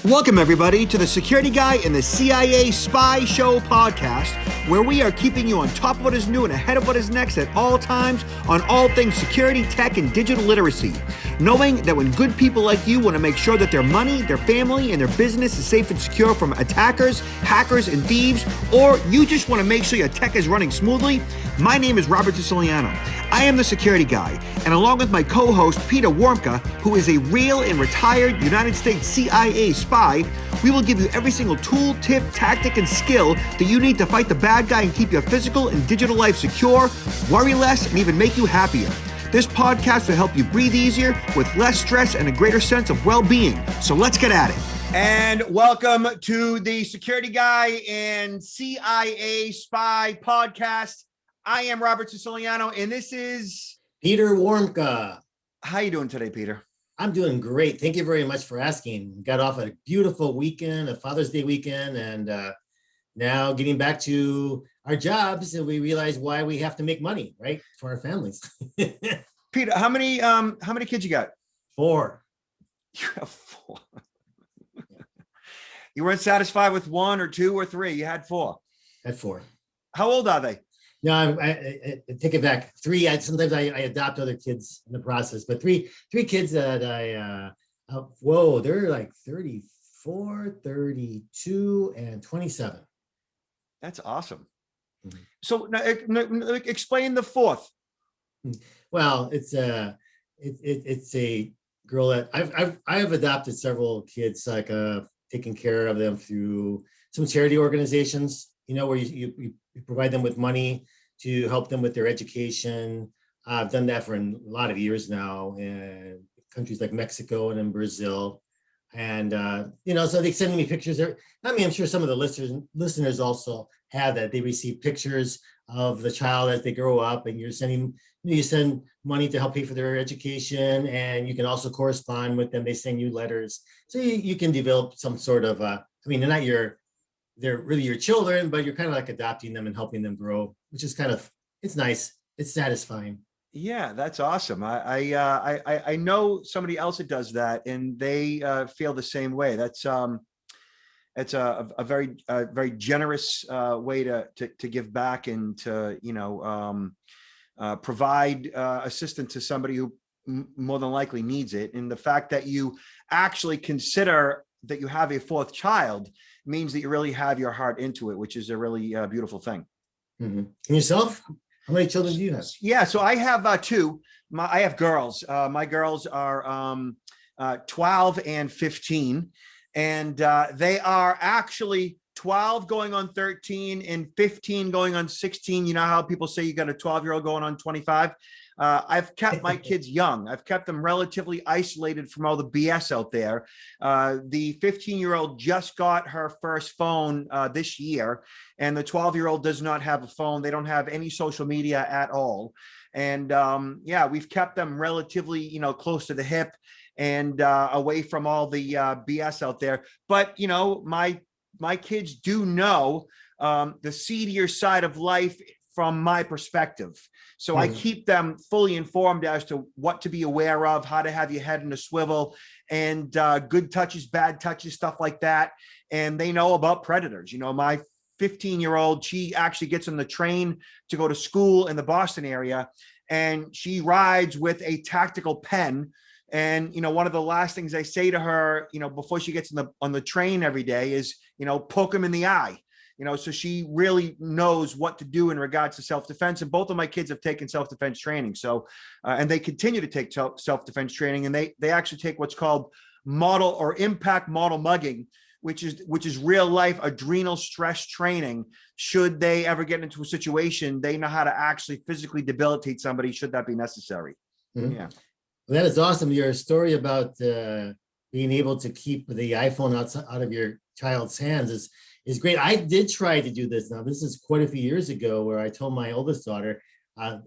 Welcome, everybody, to the Security Guy and the CIA Spy Show podcast, where we are keeping you on top of what is new and ahead of what is next at all times on all things security, tech, and digital literacy. Knowing that when good people like you want to make sure that their money, their family, and their business is safe and secure from attackers, hackers, and thieves, or you just want to make sure your tech is running smoothly, my name is Robert Siciliano. I am the Security Guy, and along with my co-host, Peter Warmka, who is a real and retired United States CIA spy, we will give you every single tool, tip, tactic, and skill that you need to fight the bad guy and keep your physical and digital life secure, worry less, and even make you happier. This podcast will help you breathe easier with less stress and a greater sense of well-being. So let's get at it. And welcome to the Security Guy and CIA Spy podcast. I am Robert Siciliano, and this is Peter Warmka. How you doing today, Peter? I'm doing great. Thank you very much for asking. Got off a beautiful weekend, a Father's Day weekend, and now getting back to our jobs, and we realize why we have to make money, right, for our families. Peter, how many kids you got? 4. You have 4. You weren't satisfied with 1 or 2 or 3. You had 4. Had 4. How old are they? No, I take it back. 3. Sometimes I adopt other kids in the process, but three kids that they're like 34, 32, and 27. That's awesome. Mm-hmm. So now, explain the 4th. Well, it's a girl that I've adopted several kids, like taking care of them through some charity organizations, where you provide them with money to help them with their education. I've done that for a lot of years now in countries like Mexico and in Brazil. And, so they send me pictures. I'm sure some of the listeners also have that. They receive pictures of the child as they grow up, and you send money to help pay for their education, and you can also correspond with them. They send you letters. So you can develop some sort of, they're really your children, but you're kind of like adopting them and helping them grow, which is it's nice. It's satisfying. Yeah, that's awesome. I know somebody else that does that, and they feel the same way. That's it's a very generous way to give back and to provide assistance to somebody who more than likely needs it. And the fact that you actually consider that you have a 4th child means that you really have your heart into it, which is a really beautiful thing. Mm-hmm. And yourself? How many children do you have? Yeah, so I have 2. I have girls. My girls are 12 and 15, and they are actually 12 going on 13 and 15 going on 16. You know how people say you got a 12-year-old going on 25? I've kept my kids young. I've kept them relatively isolated from all the BS out there. The 15-year-old just got her first phone this year, and the 12-year-old does not have a phone. They don't have any social media at all. And we've kept them relatively, close to the hip and away from all the BS out there. But, my kids do know the seedier side of life from my perspective. So I keep them fully informed as to what to be aware of, how to have your head in a swivel, and good touches, bad touches, stuff like that. And they know about predators. My 15-year-old, she actually gets on the train to go to school in the Boston area, and she rides with a tactical pen. And, one of the last things I say to her, before she gets on the train every day is, poke him in the eye. So she really knows what to do in regards to self-defense. And both of my kids have taken self-defense training. So, and they continue to take self-defense training, and they actually take what's called model or impact model mugging, which is real life adrenal stress training. Should they ever get into a situation, they know how to actually physically debilitate somebody should that be necessary. Mm-hmm. Yeah. Well, that is awesome. Your story about being able to keep the iPhone out of your child's hands is great. I did try to do this. Now, this is quite a few years ago, where I told my oldest daughter,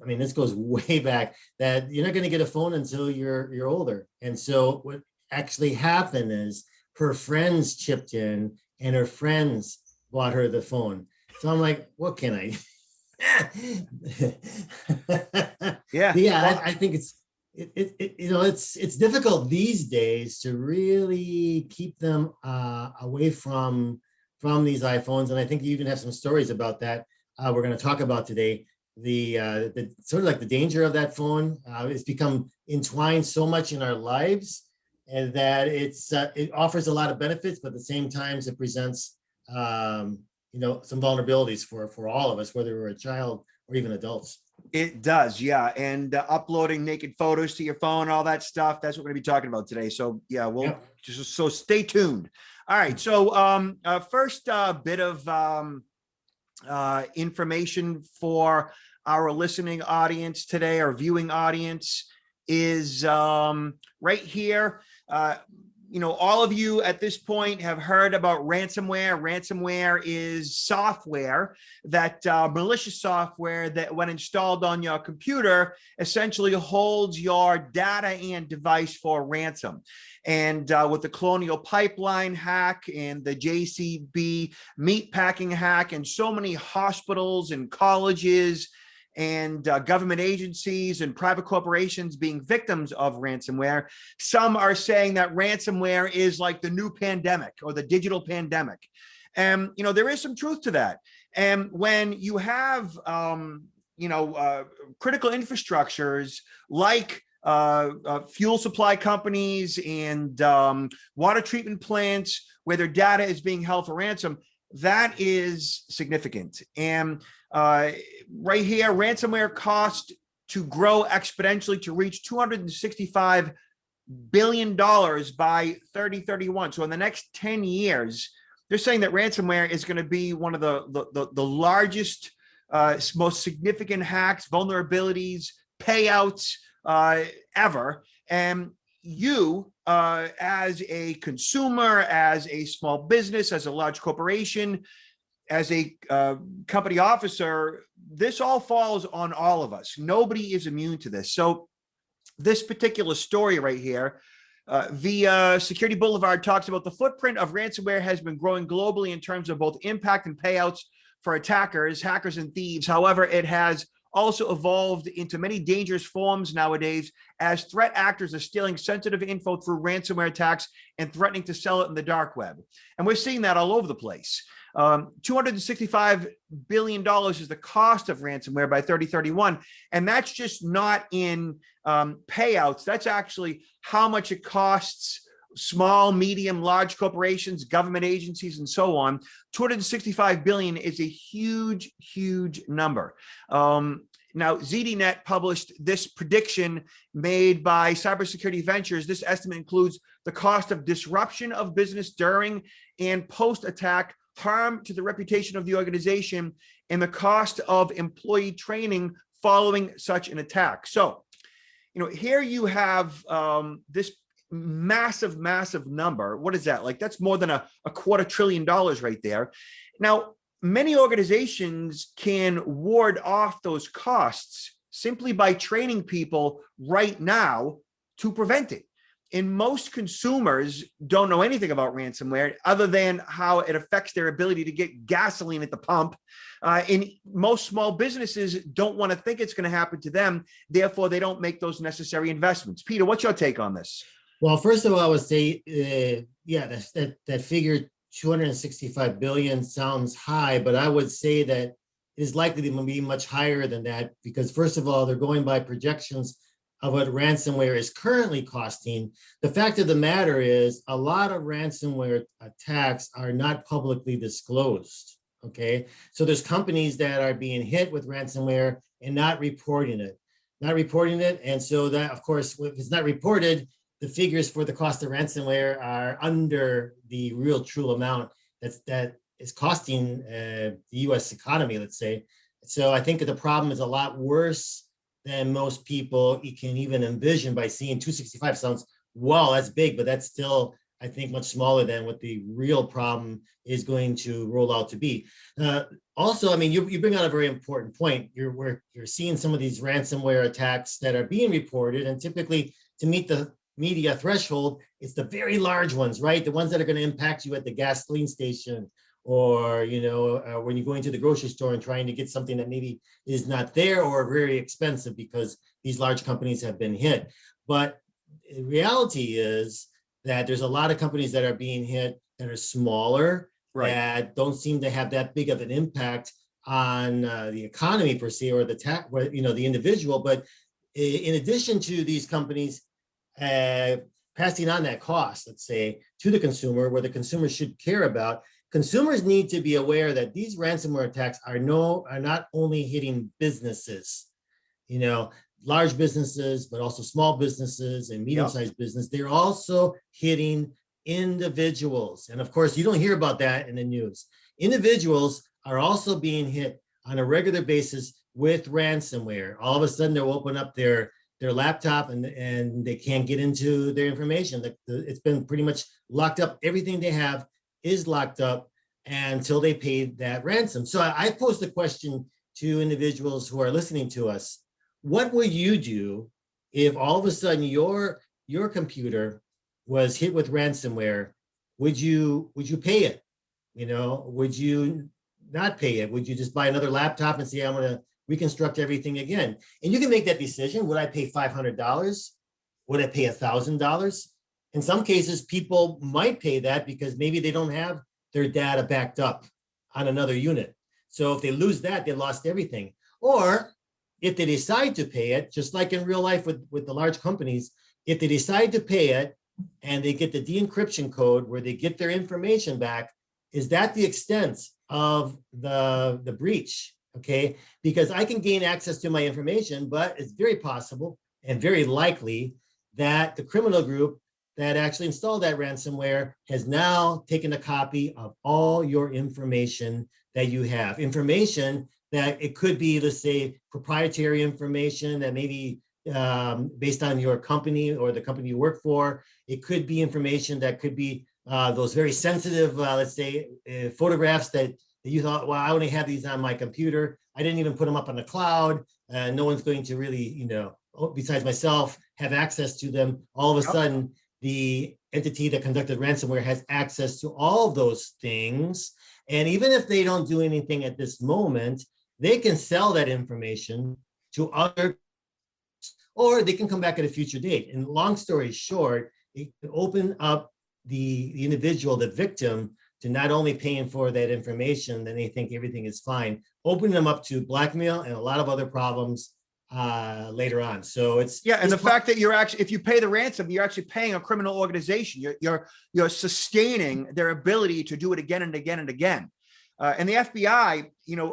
this goes way back, that you're not going to get a phone until you're older. And so what actually happened is her friends chipped in, and her friends bought her the phone. So I'm like, what can I? Yeah. Yeah, I think it's difficult these days to really keep them away from these iPhones, and I think you even have some stories about that. We're going to talk about today. The sort of like the danger of that phone. It's become entwined so much in our lives, and that it offers a lot of benefits, but at the same time it presents some vulnerabilities for all of us, whether we're a child or even adults. It does, yeah. And uploading naked photos to your phone, all that stuff. That's what we're going to be talking about today. So yeah, we'll just so stay tuned. All right. So first bit of information for our listening audience today, our viewing audience, is right here. All of you at this point have heard about ransomware. Ransomware is software that malicious software that, when installed on your computer, essentially holds your data and device for ransom. And with the Colonial Pipeline hack and the JCB meatpacking hack, and so many hospitals and colleges and government agencies and private corporations being victims of ransomware, some are saying that ransomware is like the new pandemic or the digital pandemic. And, there is some truth to that. And when you have, critical infrastructures like fuel supply companies and water treatment plants where their data is being held for ransom, that is significant. And right here, ransomware cost to grow exponentially to reach $265 billion by 2031. So in the next 10 years, they're saying that ransomware is going to be one of the largest, most significant hacks, vulnerabilities, payouts ever. And you, as a consumer, as a small business, as a large corporation, as a company officer, this all falls on all of us. Nobody is immune to this. So this particular story right here, via Security Boulevard, talks about the footprint of ransomware has been growing globally in terms of both impact and payouts for attackers, hackers, and thieves. However, it has also evolved into many dangerous forms nowadays, as threat actors are stealing sensitive info through ransomware attacks and threatening to sell it in the dark web. And we're seeing that all over the place. $265 billion is the cost of ransomware by 2031. And that's just not in payouts. That's actually how much it costs small, medium, large corporations, government agencies, and so on. 265 billion is a huge, huge number. Now, ZDNet published this prediction made by Cybersecurity Ventures. This estimate includes the cost of disruption of business during and post-attack, harm to the reputation of the organization, and the cost of employee training following such an attack. So, here you have this massive, massive number. What is that? Like, that's more than a $250 billion right there. Now, many organizations can ward off those costs simply by training people right now to prevent it. And most consumers don't know anything about ransomware other than how it affects their ability to get gasoline at the pump. And most small businesses don't want to think it's going to happen to them. Therefore, they don't make those necessary investments. Peter, what's your take on this? Well, first of all, I would say, that figure 265 billion sounds high, but I would say that it is likely to be much higher than that, because first of all, they're going by projections of what ransomware is currently costing. The fact of the matter is, a lot of ransomware attacks are not publicly disclosed. Okay, so there's companies that are being hit with ransomware and not reporting it. And so that, of course, if it's not reported, the figures for the cost of ransomware are under the real true amount that is costing the US economy, let's say. So I think that the problem is a lot worse than most people can even envision. By seeing 265 sounds, wow, that's big, but that's still, I think, much smaller than what the real problem is going to roll out to be. Also, I mean, you bring out a very important point. You're seeing some of these ransomware attacks that are being reported, and typically, to meet the media threshold, it's the very large ones, right? The ones that are going to impact you at the gasoline station or when you're going to the grocery store and trying to get something that maybe is not there or very expensive because these large companies have been hit. But the reality is that there's a lot of companies that are being hit that are smaller, Right. that don't seem to have that big of an impact on the economy per se, or the individual. But in addition to these companies passing on that cost, let's say, to the consumer, where the consumer should care about, consumers need to be aware that these ransomware attacks are not only hitting businesses, large businesses, but also small businesses and medium-sized business. They're also hitting individuals. And of course, you don't hear about that in the news. Individuals are also being hit on a regular basis with ransomware. All of a sudden, they'll open up their laptop and they can't get into their information. It's been pretty much locked up. Everything they have is locked up until they pay that ransom. So I posed the question to individuals who are listening to us. What would you do if all of a sudden your computer was hit with ransomware? Would you pay it? Would you not pay it? Would you just buy another laptop and say, I'm going to reconstruct everything again? And you can make that decision. Would I pay $500? Would I pay $1,000? In some cases, people might pay that because maybe they don't have their data backed up on another unit. So if they lose that, they lost everything. Or if they decide to pay it, just like in real life with the large companies, if they decide to pay it and they get the de-encryption code where they get their information back, is that the extent of the breach? Okay, because I can gain access to my information, but it's very possible and very likely that the criminal group that actually installed that ransomware has now taken a copy of all your information that you have. Information that it could be, let's say, proprietary information that maybe based on your company or the company you work for. It could be information that could be those very sensitive, let's say, photographs that you thought, well, I only have these on my computer. I didn't even put them up on the cloud. No one's going to really, besides myself, have access to them. All of a sudden, the entity that conducted ransomware has access to all of those things. And even if they don't do anything at this moment, they can sell that information to other, or they can come back at a future date. And long story short, it can open up the individual, the victim, to not only paying for that information, then they think everything is fine, opening them up to blackmail and a lot of other problems later on. So it's and the fact that you're actually, if you pay the ransom, you're actually paying a criminal organization. You're sustaining their ability to do it again and again and again. And the FBI,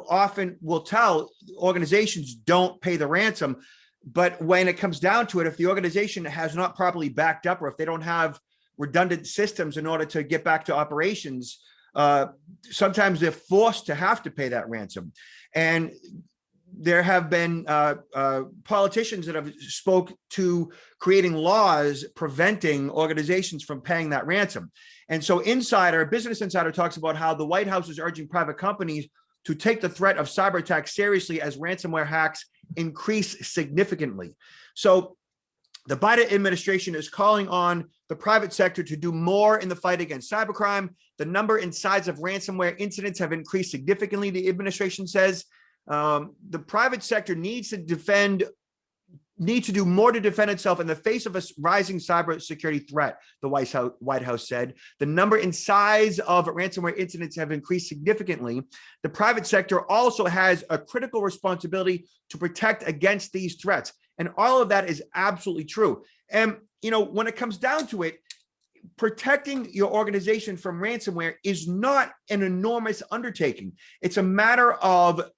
often will tell organizations don't pay the ransom, but when it comes down to it, if the organization has not properly backed up, or if they don't have redundant systems in order to get back to operations, sometimes they're forced to have to pay that ransom. And there have been politicians that have spoke to creating laws preventing organizations from paying that ransom. And so Business Insider talks about how the White House is urging private companies to take the threat of cyber attacks seriously as ransomware hacks increase significantly. So the Biden administration is calling on the private sector to do more in the fight against cybercrime. The number and size of ransomware incidents have increased significantly, the administration says. The private sector needs to do more to defend itself in the face of a rising cybersecurity threat, the White House said. The number and size of ransomware incidents have increased significantly. The private sector also has a critical responsibility to protect against these threats. And all of that is absolutely true. And, when it comes down to it, protecting your organization from ransomware is not an enormous undertaking. It's a matter of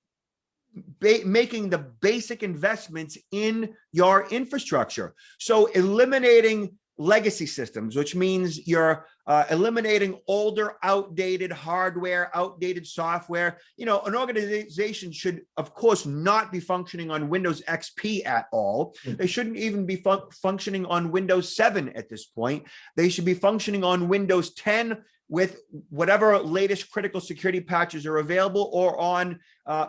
making the basic investments in your infrastructure. So eliminating legacy systems, which means you're eliminating older, outdated hardware, outdated software. An organization should, of course, not be functioning on Windows XP at all. They shouldn't even be functioning on Windows 7 at this point. They should be functioning on Windows 10 with whatever latest critical security patches are available, or on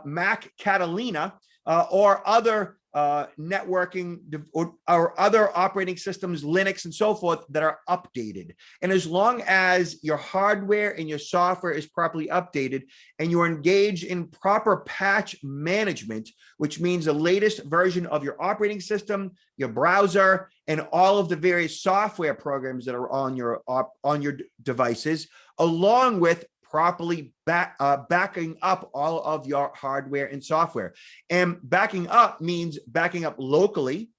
Mac Catalina or other networking or other operating systems, Linux and so forth, that are updated. And as long as your hardware and your software is properly updated and you're engaged in proper patch management, which means the latest version of your operating system, your browser, and all of the various software programs that are on your devices, along with properly backing up all of your hardware and software. And backing up means backing up locally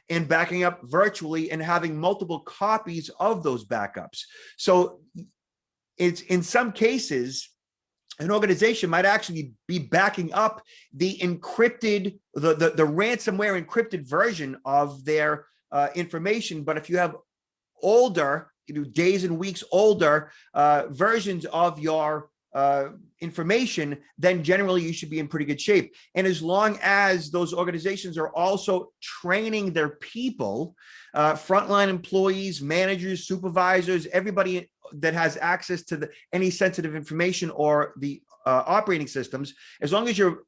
and backing up virtually and having multiple copies of those backups. So it's, in some cases, an organization might actually be backing up the encrypted, the ransomware encrypted version of their information. But if you have older, days and weeks older versions of your information, then generally you should be in pretty good shape. And as long as those organizations are also training their people, frontline employees, managers, supervisors, everybody that has access to any sensitive information or the operating systems, as long as you're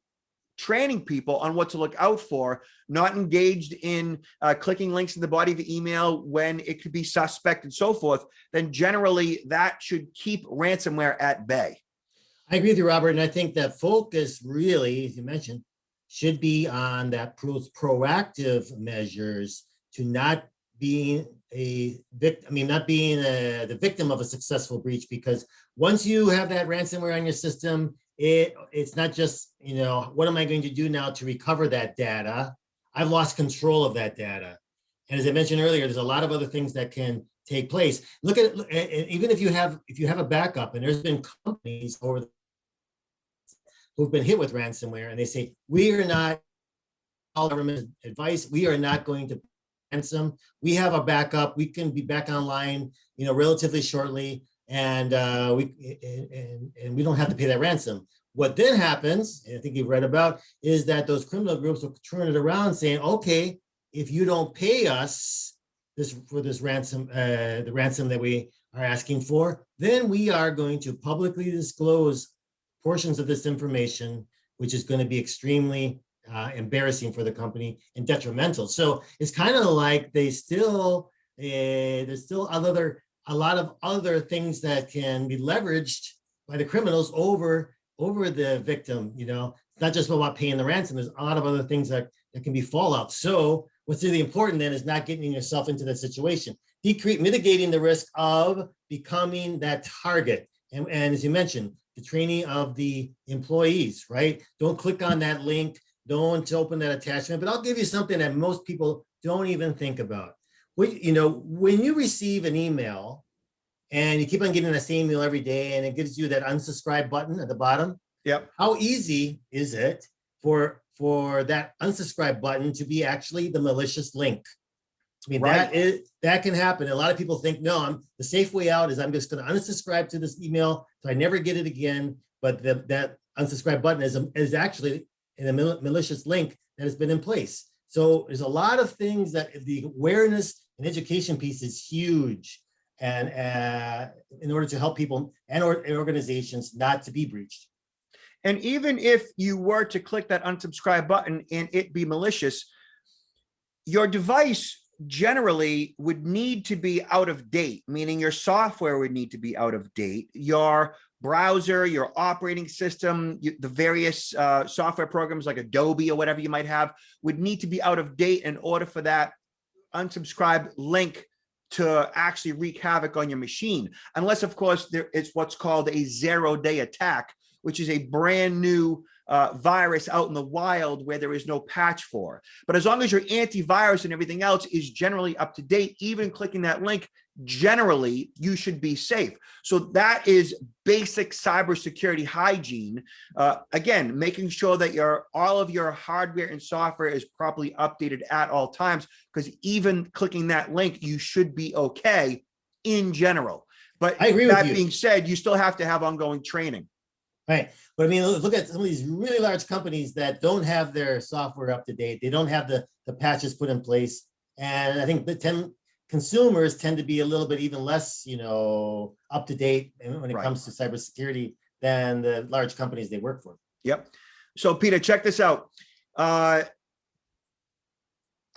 training people on what to look out for, not engaged in clicking links in the body of the email when it could be suspect and so forth, then generally that should keep ransomware at bay. I agree with you, Robert. And I think that focus really, as you mentioned, should be on that proactive measures to not being a victim, not being the victim of a successful breach, because once you have that ransomware on your system, it's not just, what am I going to do now to recover that data? I've lost control of that data. And as I mentioned earlier, there's a lot of other things that can take place. Look at even if you have a backup, and there's been companies who've been hit with ransomware, and they say, we are not, all government advice, we are not going to ransom. We have a backup. We can be back online, relatively shortly, and we don't have to pay that ransom. What then happens, and I think you've read about, is that those criminal groups will turn it around saying, okay, if you don't pay us this ransom, the ransom that we are asking for, then we are going to publicly disclose portions of this information, which is going to be extremely embarrassing for the company and detrimental. So it's kind of like there's still a lot of other things that can be leveraged by the criminals over the victim. It's not just about paying the ransom. There's a lot of other things that can be fallout. So what's really important then is not getting yourself into that situation. Mitigating the risk of becoming that target. And as you mentioned, the training of the employees, right? Don't click on that link. Don't open that attachment. But I'll give you something that most people don't even think about. When you receive an email and you keep on getting the same email every day and it gives you that unsubscribe button at the bottom. Yep. How easy is it for that unsubscribe button to be actually the malicious link? Right. That can happen. A lot of people think, no, the safe way out is I'm just going to unsubscribe to this email so I never get it again. But that unsubscribe button is actually in a malicious link that has been in place. So there's a lot of things that the awareness and education piece is huge, and in order to help people and organizations not to be breached. And even if you were to click that unsubscribe button and it be malicious, your device generally would need to be out of date, meaning your software would need to be out of date. Your browser, your operating system, the various software programs like Adobe or whatever you might have would need to be out of date in order for that unsubscribe link to actually wreak havoc on your machine. Unless, of course, there is what's called a 0-day attack, which is a brand new virus out in the wild where there is no patch for. But as long as your antivirus and everything else is generally up to date, even clicking that link, generally you should be safe. So that is basic cybersecurity hygiene. Again, making sure that all of your hardware and software is properly updated at all times, because even clicking that link, you should be okay in general. But I agree with you. That being said, you still have to have ongoing training. Right. But look at some of these really large companies that don't have their software up to date. They don't have the patches put in place. And I think consumers tend to be a little bit even less, up to date when it comes to cybersecurity than the large companies they work for. Yep. So Peter, check this out.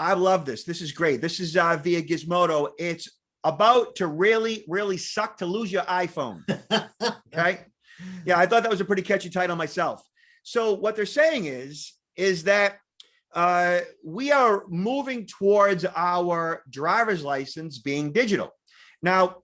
I love this. This is great. This is via Gizmodo. It's about to really, really suck to lose your iPhone. Okay. Yeah, I thought that was a pretty catchy title myself. So what they're saying is that we are moving towards our driver's license being digital. Now,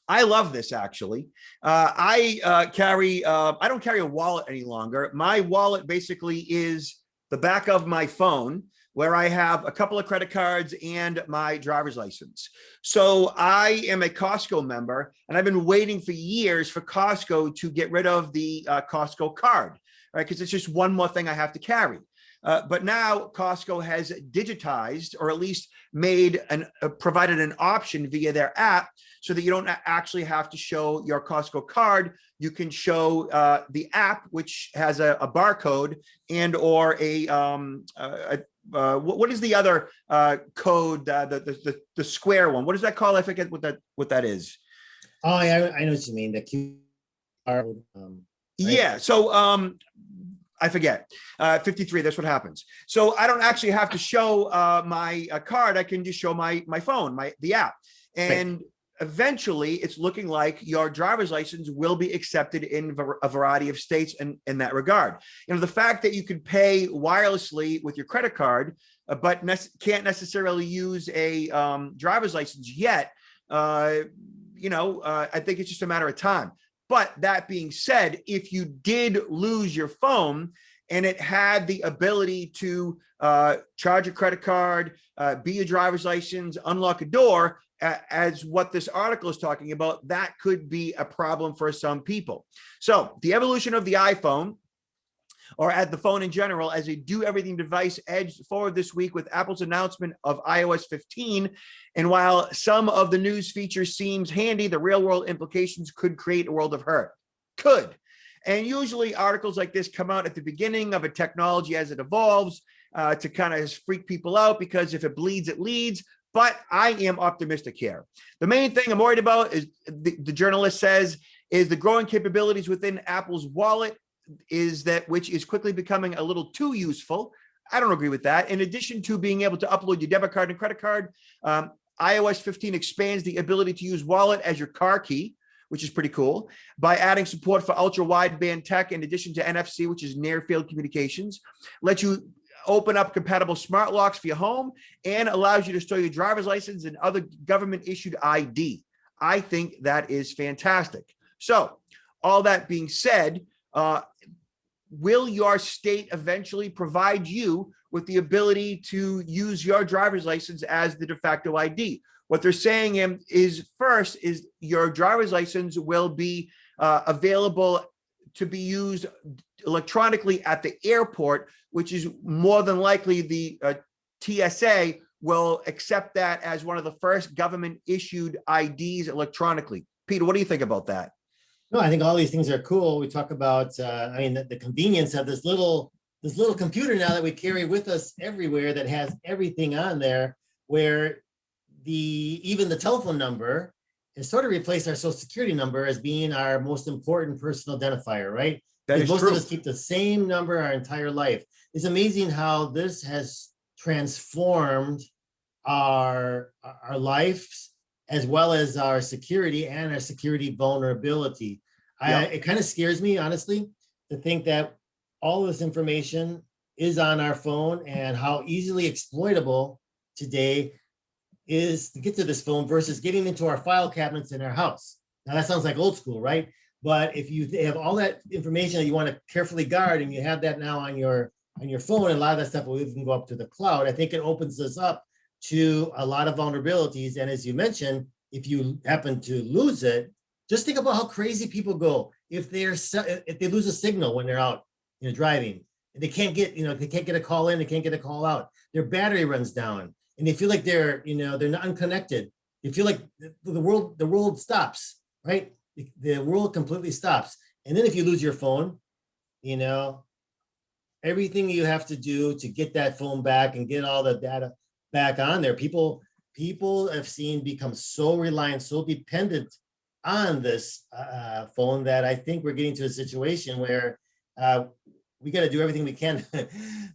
I love this actually. I don't carry a wallet any longer. My wallet basically is the back of my phone, where I have a couple of credit cards and my driver's license. So I am a Costco member, and I've been waiting for years for Costco to get rid of the Costco card, right? Because it's just one more thing I have to carry. But now Costco has digitized, or at least provided an option via their app, so that you don't actually have to show your Costco card. You can show the app, which has a barcode and or what is the other code? The square one. What is that called? I forget what that is. Oh, yeah, I know what you mean. The QR. Right? Yeah. So I forget. 53. That's what happens. So I don't actually have to show my card. I can just show my phone, the app, and right. Eventually, it's looking like your driver's license will be accepted in a variety of states in that regard. You know, the fact that you can pay wirelessly with your credit card, but can't necessarily use a driver's license yet, I think it's just a matter of time. But that being said, if you did lose your phone and it had the ability to charge a credit card, be a driver's license, unlock a door, as what this article is talking about, that could be a problem for some people. So the evolution of the iPhone, or at the phone in general, as a do-everything device, edged forward this week with Apple's announcement of iOS 15. And while some of the news features seems handy, the real-world implications could create a world of hurt. Could. And usually articles like this come out at the beginning of a technology as it evolves to kind of freak people out, because if it bleeds, it leads. But I am optimistic here. The main thing I'm worried about is, the journalist says, is the growing capabilities within Apple's wallet, which is quickly becoming a little too useful. I don't agree with that. In addition to being able to upload your debit card and credit card, iOS 15 expands the ability to use wallet as your car key, which is pretty cool, by adding support for ultra wideband tech in addition to NFC, which is near field communications, lets you open up compatible smart locks for your home, and allows you to store your driver's license and other government issued ID. I think that is fantastic. So all that being said, will your state eventually provide you with the ability to use your driver's license as the de facto ID? What they're saying is, first, is your driver's license will be available to be used electronically at the airport, which is more than likely the TSA will accept that as one of the first government issued IDs electronically. Peter, what do you think about that? No, I think all these things are cool. We talk about, the convenience of this little computer now that we carry with us everywhere, that has everything on there, where even the telephone number has sort of replaced our social security number as being our most important personal identifier, right? That is most true. of us keep the same number our entire life. It's amazing how this has transformed our lives, as well as our security and our security vulnerability. Yep. It kind of scares me, honestly, to think that all this information is on our phone, and how easily exploitable today is to get to this phone versus getting into our file cabinets in our house. Now that sounds like old school, right? But if you have all that information that you want to carefully guard, and you have that now on your phone, and a lot of that stuff will even go up to the cloud, I think it opens us up to a lot of vulnerabilities. And as you mentioned, if you happen to lose it, just think about how crazy people go if they lose a signal when they're out, driving, and they can't get a call in, they can't get a call out. Their battery runs down, and they feel like they're not unconnected. They feel like the world stops, right? The world completely stops. And then if you lose your phone, everything you have to do to get that phone back and get all the data back on there, people have seen become so reliant, so dependent on this phone, that I think we're getting to a situation where we got to do everything we can to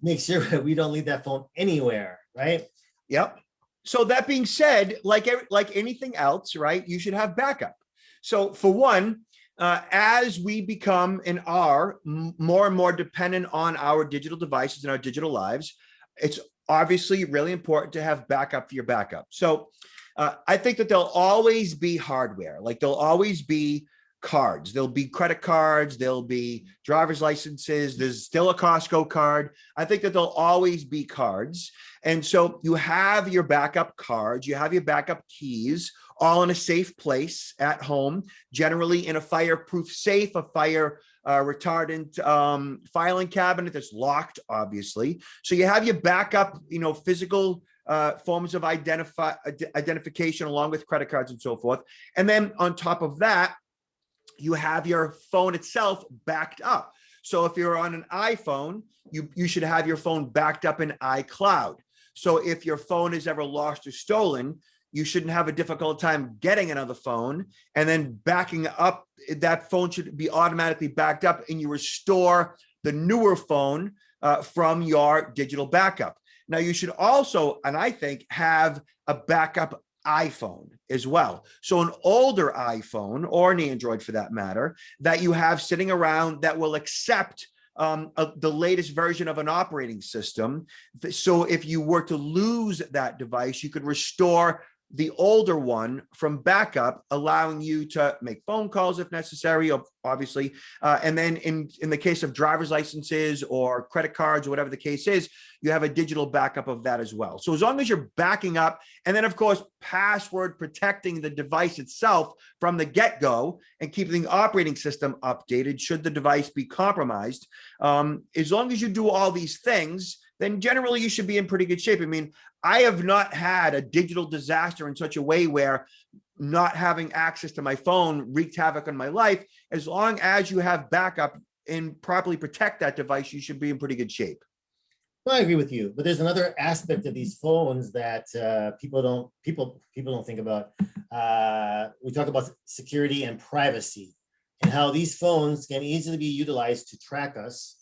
make sure we don't leave that phone anywhere, right? Yep. So that being said, like anything else, right? You should have backup. So for one, as we become and are more and more dependent on our digital devices and our digital lives, it's obviously really important to have backup for your backup. So I think that there'll always be hardware, like there'll always be cards, there'll be credit cards, there'll be driver's licenses, there's still a Costco card. I think that there'll always be cards. And so you have your backup cards, you have your backup keys, all in a safe place at home, generally in a fireproof safe, a fire retardant filing cabinet that's locked, obviously. So you have your backup, physical forms of identification along with credit cards and so forth. And then on top of that, you have your phone itself backed up. So if you're on an iPhone, you should have your phone backed up in iCloud. So if your phone is ever lost or stolen, you shouldn't have a difficult time getting another phone, and then backing up. That phone should be automatically backed up, and you restore the newer phone from your digital backup. Now you should also, and I think, have a backup iPhone as well. So an older iPhone, or an Android for that matter, that you have sitting around that will accept the latest version of an operating system. So if you were to lose that device, you could restore the older one from backup, allowing you to make phone calls if necessary, obviously. And then in the case of driver's licenses or credit cards or whatever the case is, you have a digital backup of that as well. So as long as you're backing up, and then of course, password protecting the device itself from the get-go and keeping the operating system updated should the device be compromised. As long as you do all these things, then generally you should be in pretty good shape. I mean, I have not had a digital disaster in such a way where not having access to my phone wreaked havoc on my life. As long as you have backup and properly protect that device, you should be in pretty good shape. Well, I agree with you, but there's another aspect of these phones that people don't think about. We talk about security and privacy, and how these phones can easily be utilized to track us,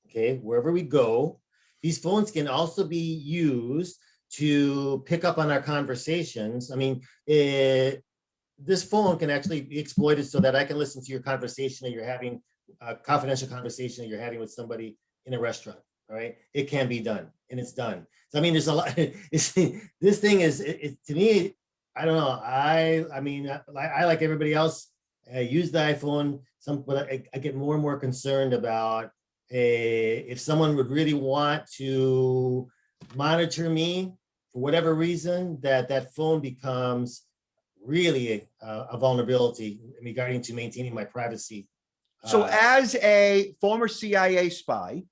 okay, wherever we go. These phones can also be used to pick up on our conversations. I mean, this phone can actually be exploited so that I can listen to your conversation that you're having, a confidential conversation that you're having with somebody in a restaurant. All right, it can be done, and it's done. So I mean, there's a lot. This thing is, to me, I don't know. I mean, I like everybody else, use the iPhone. But I get more and more concerned about if someone would really want to monitor me for whatever reason, that phone becomes really a vulnerability regarding to maintaining my privacy. So as a former CIA spy,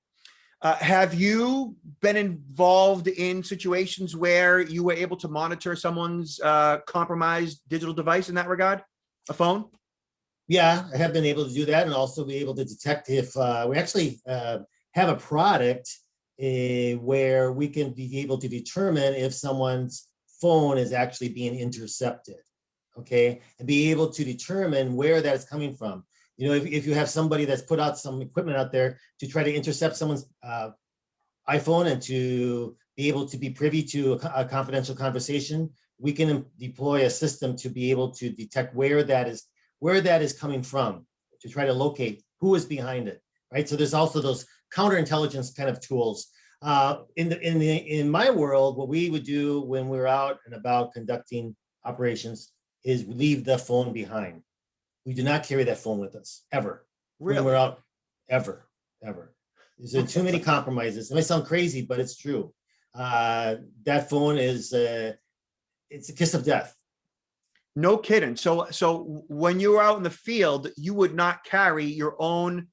have you been involved in situations where you were able to monitor someone's compromised digital device in that regard, a phone? Yeah, I have been able to do that, and also be able to detect if we actually have a product where we can be able to determine if someone's phone is actually being intercepted, okay, and be able to determine where that is coming from. You know, if you have somebody that's put out some equipment out there to try to intercept someone's iPhone and to be able to be privy to a confidential conversation, we can deploy a system to be able to detect where that is coming from, to try to locate who is behind it, right? So there's also those counterintelligence kind of tools. In my world, what we would do when we're out and about conducting operations is leave the phone behind. We do not carry that phone with us, ever. Really? When we're out, ever. There's too many compromises. It might sound crazy, but it's true. That phone is, it's a kiss of death. No kidding. So when you were out in the field, you would not carry your own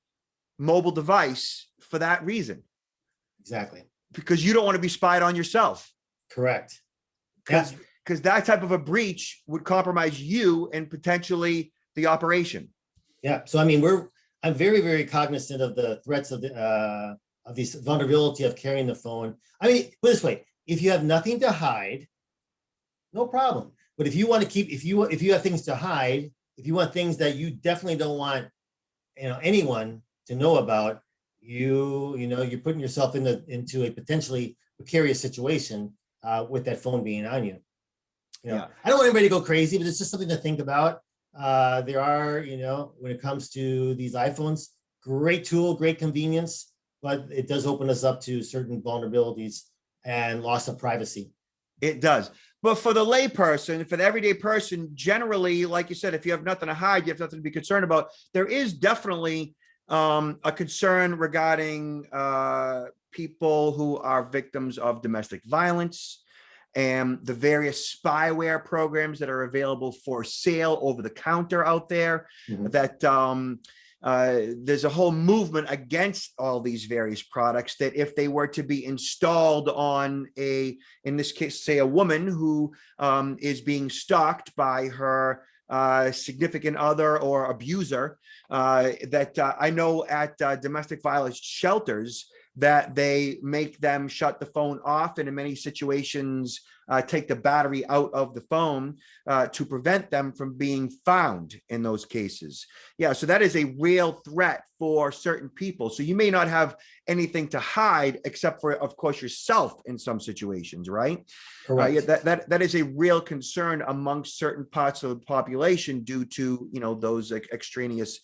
mobile device for that reason. Exactly. Because you don't want to be spied on yourself. Correct. Because that type of a breach would compromise you and potentially the operation. Yeah. So I mean, I'm very, very cognizant of the threats of this vulnerability of carrying the phone. I mean, put it this way: if you have nothing to hide, no problem. But if you want to keep, if you have things to hide, if you want things that you definitely don't want, anyone to know about, you're putting yourself into a potentially precarious situation. with that phone being on you. Yeah. I don't want anybody to go crazy, but it's just something to think about. There are, when it comes to these iPhones, great tool, great convenience, but it does open us up to certain vulnerabilities and loss of privacy. It does. But for the layperson, for the everyday person, generally, like you said, if you have nothing to hide, you have nothing to be concerned about. There is definitely a concern regarding people who are victims of domestic violence and the various spyware programs that are available for sale over the counter out there. That there's a whole movement against all these various products that if they were to be installed on in this case, say a woman who is being stalked by her significant other or abuser, that I know at domestic violence shelters, that they make them shut the phone off, and in many situations take the battery out of the phone to prevent them from being found in those cases. Yeah, so that is a real threat for certain people. So you may not have anything to hide except for, of course, yourself in some situations, right? Correct. Yeah, that is a real concern amongst certain parts of the population due to those extraneous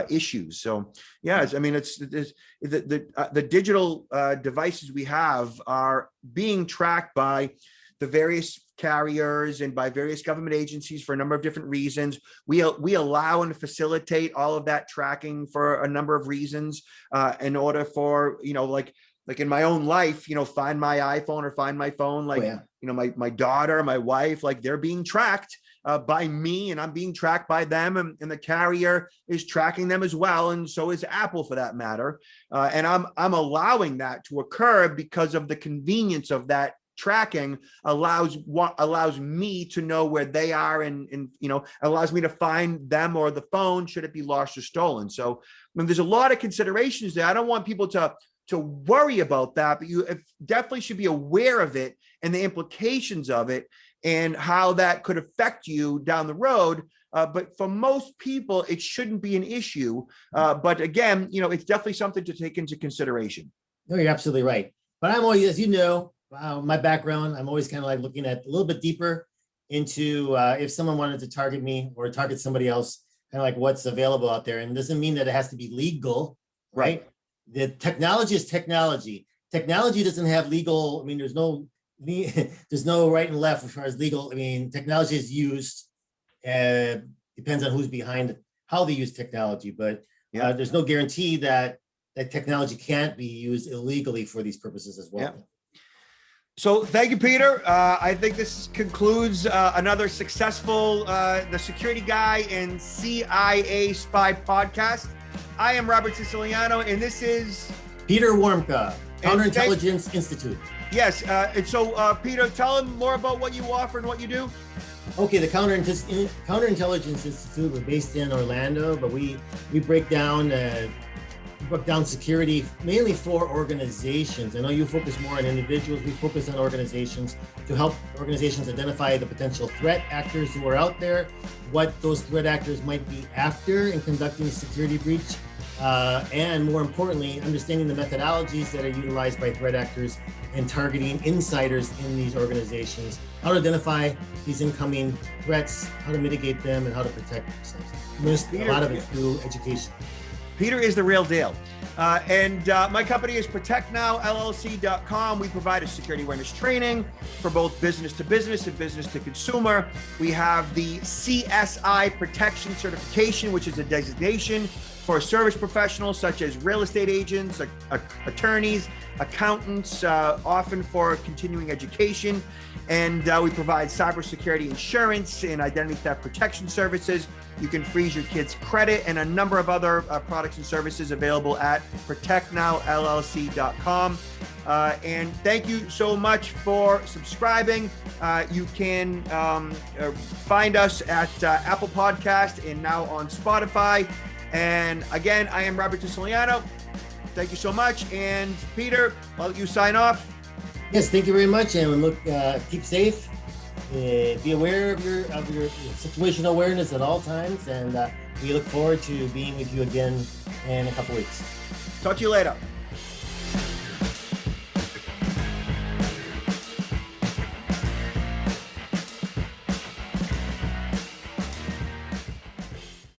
issues. So yeah, I mean, it's the digital devices we have are being tracked by the various carriers and by various government agencies for a number of different reasons. We allow and facilitate all of that tracking for a number of reasons in order for, like in my own life, find my iPhone or find my phone, my daughter, my wife, like they're being tracked by me, and I'm being tracked by them, and the carrier is tracking them as well, and so is Apple for that matter. And I'm allowing that to occur because of the convenience of that tracking allows me to know where they are, and allows me to find them or the phone should it be lost or stolen. So there's a lot of considerations there. I don't want people to worry about that, but you definitely should be aware of it and the implications of it and how that could affect you down the road. But for most people, it shouldn't be an issue. But again, it's definitely something to take into consideration. No, you're absolutely right. But I'm always, as you know, my background, I'm always kind of like looking at a little bit deeper into if someone wanted to target me or target somebody else, kind of like what's available out there. And it doesn't mean that it has to be legal, right? The technology is technology. Technology doesn't have legal. I mean, there's no right and left as far as legal. I mean, technology is used. Depends on who's behind how they use technology, but there's no guarantee that technology can't be used illegally for these purposes as well. Yeah. So thank you, Peter. I think this concludes another successful The Security Guy and CIA Spy podcast. I am Robert Siciliano, and this is Peter Warmka, Counterintelligence Institute. Yes, and so Peter, tell them more about what you offer and what you do. Okay, the Counterintelligence Institute, we're based in Orlando, but we break down security mainly for organizations. I know you focus more on individuals. We focus on organizations to help organizations identify the potential threat actors who are out there, what those threat actors might be after in conducting a security breach, and more importantly, understanding the methodologies that are utilized by threat actors and targeting insiders in these organizations, how to identify these incoming threats, how to mitigate them, and how to protect themselves. A lot of it through education. Peter is the real deal. And my company is protectnowllc.com. We provide a security awareness training for both business to business and business to consumer. We have the CSI protection certification, which is a designation for service professionals such as real estate agents, attorneys, accountants, often for continuing education. And we provide cybersecurity insurance and identity theft protection services. You can freeze your kids' credit and a number of other products and services available at protectnowllc.com. And thank you so much for subscribing. You can find us at Apple Podcast and now on Spotify. And again, I am Robert Siciliano. Thank you so much. And Peter, I'll let you sign off. Yes, thank you very much. And look, keep safe. Be aware of your situational awareness at all times. And we look forward to being with you again in a couple weeks. Talk to you later.